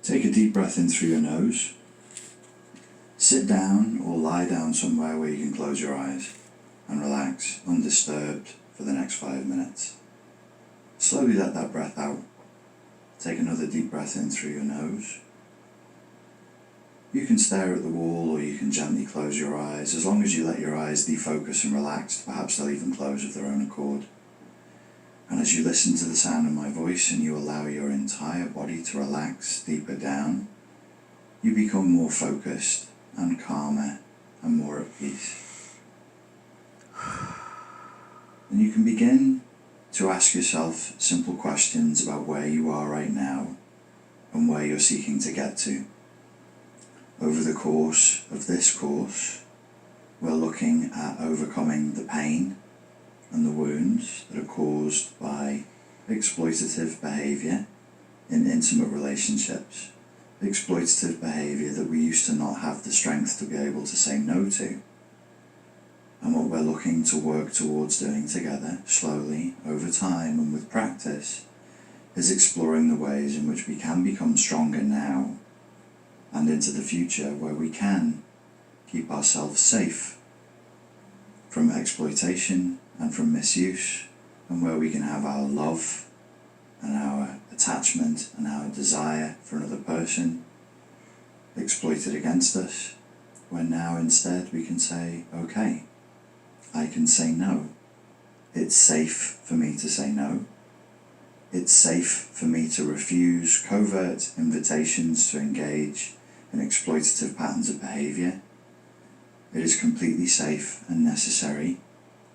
Take a deep breath in through your nose. Sit down or lie down somewhere where you can close your eyes and relax undisturbed for the next 5 minutes. Slowly let that breath out. Take another deep breath in through your nose. You can stare at the wall or you can gently close your eyes. As long as you let your eyes defocus and relax, perhaps they'll even close of their own accord. And as you listen to the sound of my voice and you allow your entire body to relax deeper down, you become more focused and calmer and more at peace. And you can begin to ask yourself simple questions about where you are right now and where you're seeking to get to. Over the course of this course, we're looking at overcoming the pain and the wounds that are caused by exploitative behaviour in intimate relationships, exploitative behaviour that we used to not have the strength to be able to say no to. And what we're looking to work towards doing together, slowly, over time and with practice, is exploring the ways in which we can become stronger now and into the future, where we can keep ourselves safe from exploitation and from misuse, and where we can have our love and our attachment and our desire for another person exploited against us, where now instead we can say, okay, I can say no. It's safe for me to say no. It's safe for me to refuse covert invitations to engage in exploitative patterns of behaviour. It is completely safe and necessary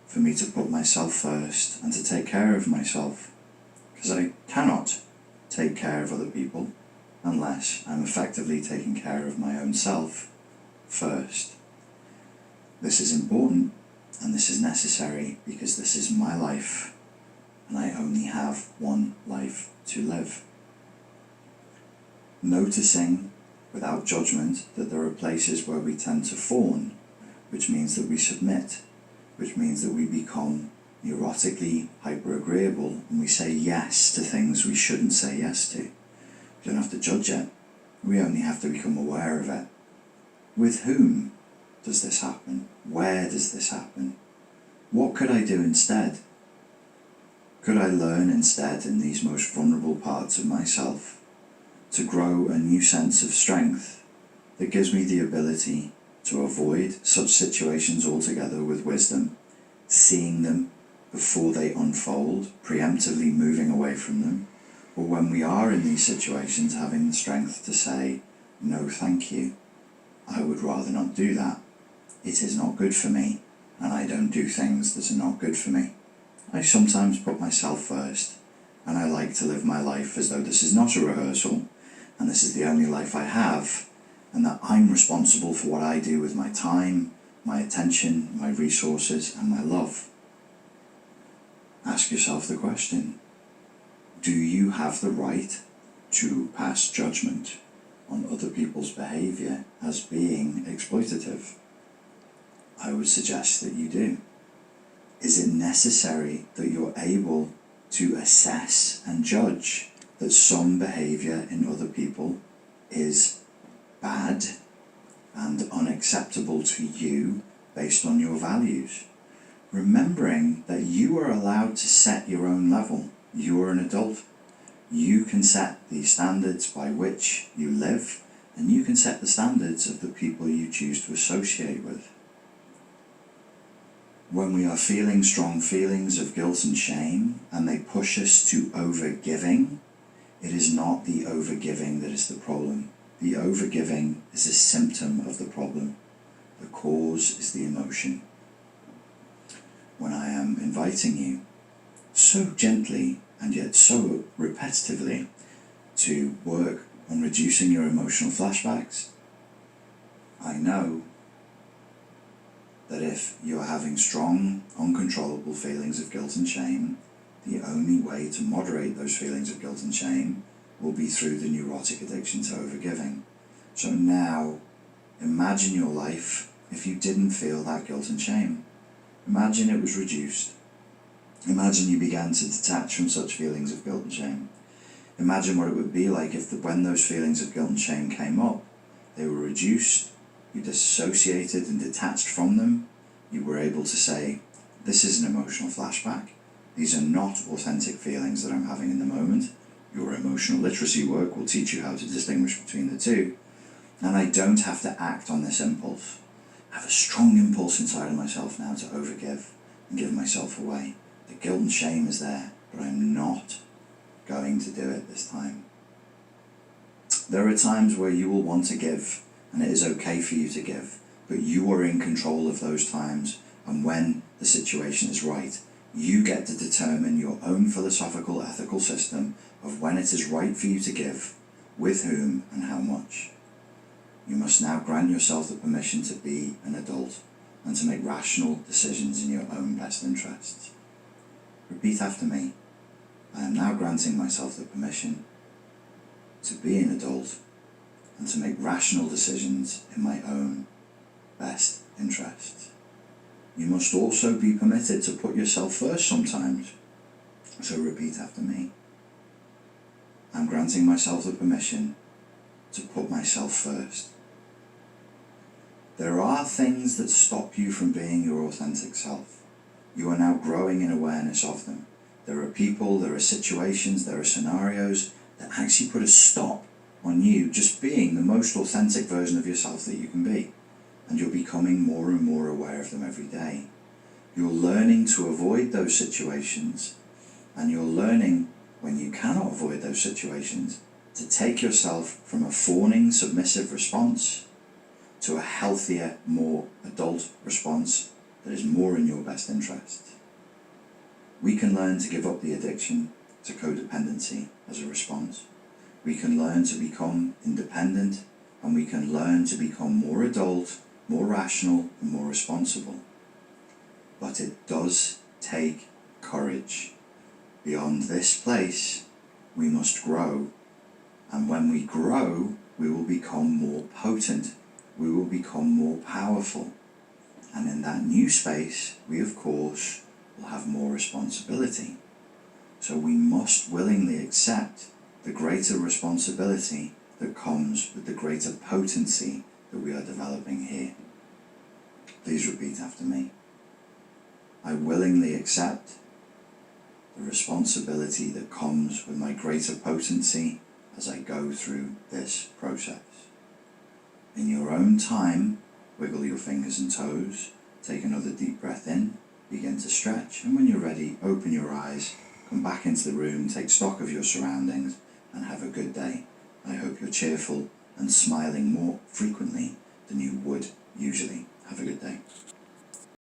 for me to put myself first and to take care of myself, because I cannot take care of other people unless I'm effectively taking care of my own self first. This is important and this is necessary because this is my life and I only have one life to live. Noticing without judgment that there are places where we tend to fawn, which means that we submit, which means that we become neurotically hyper-agreeable and we say yes to things we shouldn't say yes to. We don't have to judge it, we only have to become aware of it. With whom does this happen? Where does this happen? What could I do instead? Could I learn instead in these most vulnerable parts of myself to grow a new sense of strength that gives me the ability to avoid such situations altogether with wisdom, seeing them before they unfold, preemptively moving away from them, or when we are in these situations having the strength to say, no thank you, I would rather not do that. It is not good for me, and I don't do things that are not good for me. I sometimes put myself first, and I like to live my life as though this is not a rehearsal, and this is the only life I have, and that I'm responsible for what I do with my time, my attention, my resources, and my love. Ask yourself the question, do you have the right to pass judgment on other people's behaviour as being exploitative? I would suggest that you do. Is it necessary that you're able to assess and judge that some behaviour in other people is bad and unacceptable to you based on your values? Remembering that you are allowed to set your own level. You are an adult. You can set the standards by which you live, and you can set the standards of the people you choose to associate with. When we are feeling strong feelings of guilt and shame, and they push us to overgiving, it is not the overgiving that is the problem. The overgiving is a symptom of the problem. The cause is the emotion. When I am inviting you, so gently and yet so repetitively, to work on reducing your emotional flashbacks, I know that if you're having strong, uncontrollable feelings of guilt and shame, the only way to moderate those feelings of guilt and shame will be through the neurotic addiction to overgiving. So now, imagine your life if you didn't feel that guilt and shame. Imagine it was reduced. Imagine you began to detach from such feelings of guilt and shame. Imagine what it would be like if when those feelings of guilt and shame came up, they were reduced, you disassociated and detached from them. You were able to say, this is an emotional flashback. These are not authentic feelings that I'm having in the moment. Your emotional literacy work will teach you how to distinguish between the two. And I don't have to act on this impulse. I have a strong impulse inside of myself now to overgive and give myself away. The guilt and shame is there, but I'm not going to do it this time. There are times where you will want to give, and it is okay for you to give, but you are in control of those times, and when the situation is right, you get to determine your own philosophical, ethical system of when it is right for you to give, with whom and how much. You must now grant yourself the permission to be an adult and to make rational decisions in your own best interests. Repeat after me. I am now granting myself the permission to be an adult and to make rational decisions in my own best interests. You must also be permitted to put yourself first sometimes. So repeat after me. I'm granting myself the permission to put myself first. There are things that stop you from being your authentic self. You are now growing in awareness of them. There are people, there are situations, there are scenarios that actually put a stop on you just being the most authentic version of yourself that you can be. And you're becoming more and more aware of them every day. You're learning to avoid those situations, and you're learning, when you cannot avoid those situations, to take yourself from a fawning, submissive response to a healthier, more adult response that is more in your best interest. We can learn to give up the addiction to codependency as a response. We can learn to become independent, and we can learn to become more adult, more rational, and more responsible. But it does take courage. Beyond this place, we must grow. And when we grow, we will become more potent. We will become more powerful. And in that new space, we of course will have more responsibility. So we must willingly accept the greater responsibility that comes with the greater potency that we are developing here. Please repeat after me. I willingly accept the responsibility that comes with my greater potency as I go through this process. In your own time, wiggle your fingers and toes, take another deep breath in, begin to stretch, and when you're ready, open your eyes, come back into the room, take stock of your surroundings, and have a good day. I hope you're cheerful and smiling more frequently than you would usually.